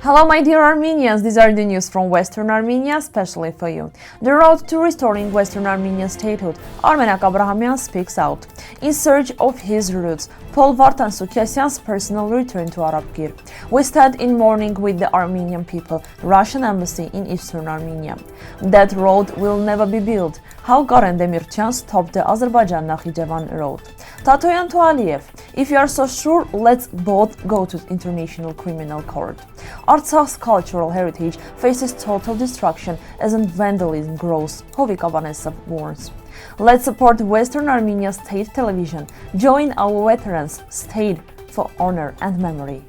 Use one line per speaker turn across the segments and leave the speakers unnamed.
Hello my dear Armenians, these are the news from Western Armenia, especially for you. The road to restoring Western Armenian statehood, Armenak Abrahamyan speaks out. In search of his roots, Vartan Sukiasian's personal return to Arabkir. We stand in mourning with the Armenian people, Russian embassy in Eastern Armenia. That road will never be built. How Gasparian Demirchyan stopped the Azerbaijan Nakhijevan road. Tatoyan to Aliyev. If you are so sure, let's both go to International Criminal Court. Artsakh's cultural heritage faces total destruction as vandalism grows, Hovik Avanesov warns. Let's support Western Armenia State Television. Join our veterans, State for honor and memory.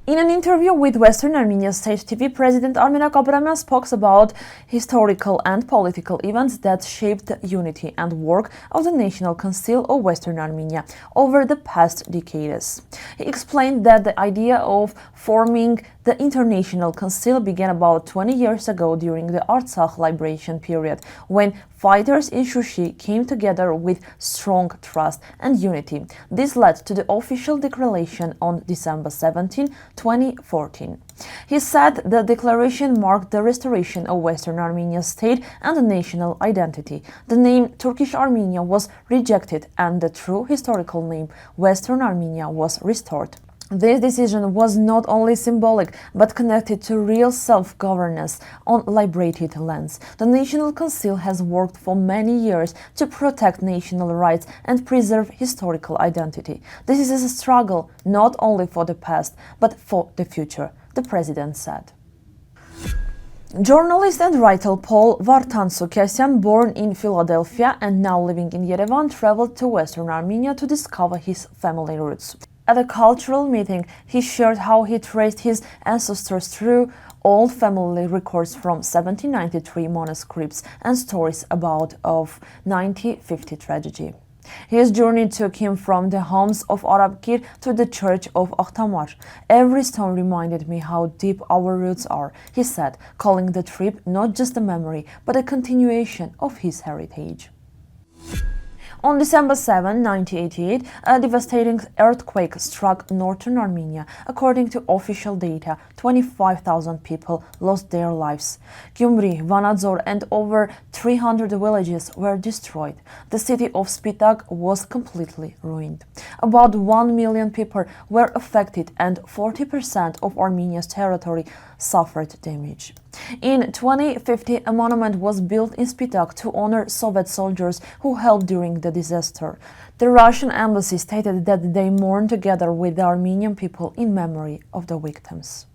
In an interview with Western Armenia State TV, President Armenak Abrahamyan spoke about historical and political events that shaped the unity and work of the National Council of Western Armenia over the past decades. He explained that the idea of forming the International Council began about 20 years ago during the Artsakh liberation period, when fighters in Shushi came together with strong trust and unity. This led to the official declaration on December 17, 2014. He said the declaration marked the restoration of Western Armenia's state and national identity. The name Turkish Armenia was rejected and the true historical name Western Armenia was restored. This decision was not only symbolic, but connected to real self-governance on liberated lands. The National Council has worked for many years to protect national rights and preserve historical identity. This is a struggle not only for the past, but for the future, the president said. Journalist and writer Vartan Sukiasian, born in Philadelphia and now living in Yerevan, traveled to Western Armenia to discover his family roots. At a cultural meeting, he shared how he traced his ancestors through old family records from 1793 manuscripts and stories about of 1950 tragedy. His journey took him from the homes of Arabkir to the church of Akhtamar. Every stone reminded me how deep our roots are, he said, calling the trip not just a memory, but a continuation of his heritage. On December 7, 1988, a devastating earthquake struck northern Armenia. According to official data, 25,000 people lost their lives. Gyumri, Vanadzor and over 300 villages were destroyed. The city of Spitak was completely ruined. About 1 million people were affected and 40% of Armenia's territory suffered damage. In 2050, a monument was built in Spitak to honor Soviet soldiers who helped during the disaster. The Russian embassy stated that they mourn together with the Armenian people in memory of the victims.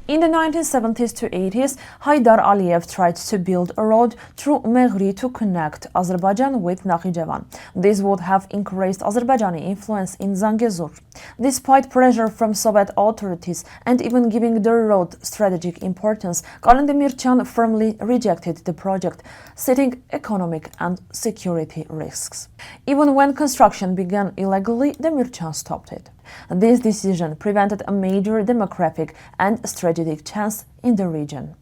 In the 1970s to 80s, Haydar Aliyev tried to build a road through Meghri to connect Azerbaijan with Nakhijevan. This would have increased Azerbaijani influence in Zangezur. Despite pressure from Soviet authorities and even giving the road strategic importance, Demirchyan firmly rejected the project, citing economic and security risks. Even when construction began illegally, Demirchyan stopped it. This decision prevented a major demographic and strategic change in the region.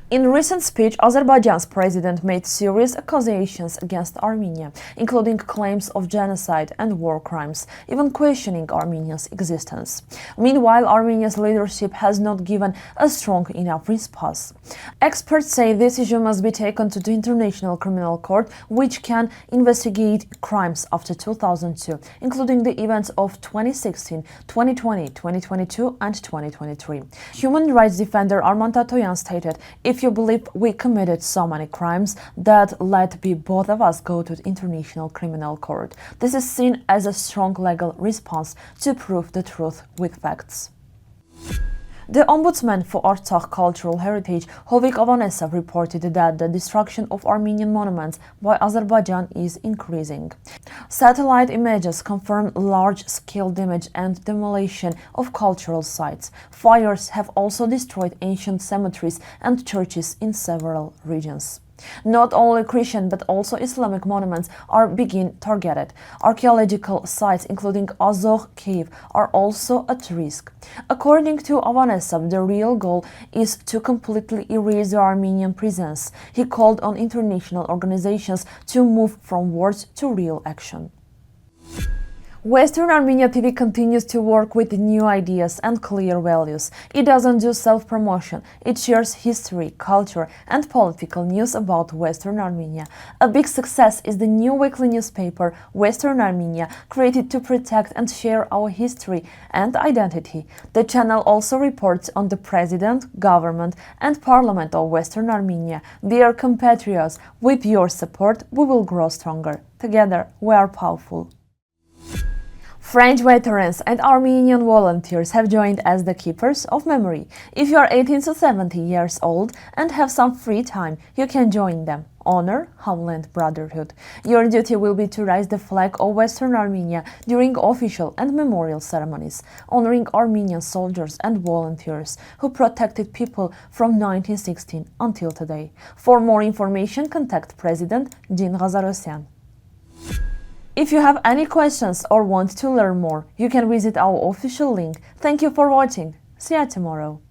In a recent speech, Azerbaijan's president made serious accusations against Armenia, including claims of genocide and war crimes, even questioning Armenia's existence. Meanwhile, Armenia's leadership has not given a strong enough response. Experts say this issue must be taken to the International Criminal Court, which can investigate crimes after 2002, including the events of 2016, 2020, 2022 and 2023. Human rights defender Tatoyan stated, "If you believe we committed so many crimes that let both of us go to the International Criminal Court. This is seen as a strong legal response to prove the truth with facts." The ombudsman for Artsakh cultural heritage, Hovik Avanesov, reported that the destruction of Armenian monuments by Azerbaijan is increasing. Satellite images confirm large-scale damage and demolition of cultural sites. Fires have also destroyed ancient cemeteries and churches in several regions. Not only Christian but also Islamic monuments are being targeted. Archaeological sites including Azerbaijan cave are also at risk. According to Avanesov, the real goal is to completely erase the Armenian presence. He called on international organizations to move from words to real action. Western Armenia TV continues to work with new ideas and clear values. It doesn't do self-promotion. It shares history, culture, and political news about Western Armenia. A big success is the new weekly newspaper Western Armenia, created to protect and share our history and identity. The channel also reports on the president, government, and parliament of Western Armenia. Dear compatriots, with your support, we will grow stronger. Together, we are powerful. French veterans and Armenian volunteers have joined as the keepers of memory. If you are 18 to 70 years old and have some free time, you can join them. Honor Homeland Brotherhood. Your duty will be to raise the flag of Western Armenia during official and memorial ceremonies, honoring Armenian soldiers and volunteers who protected people from 1916 until today. For more information, contact President Din Ghazarosyan. If you have any questions or want to learn more, you can visit our official link. Thank you for watching. See you tomorrow.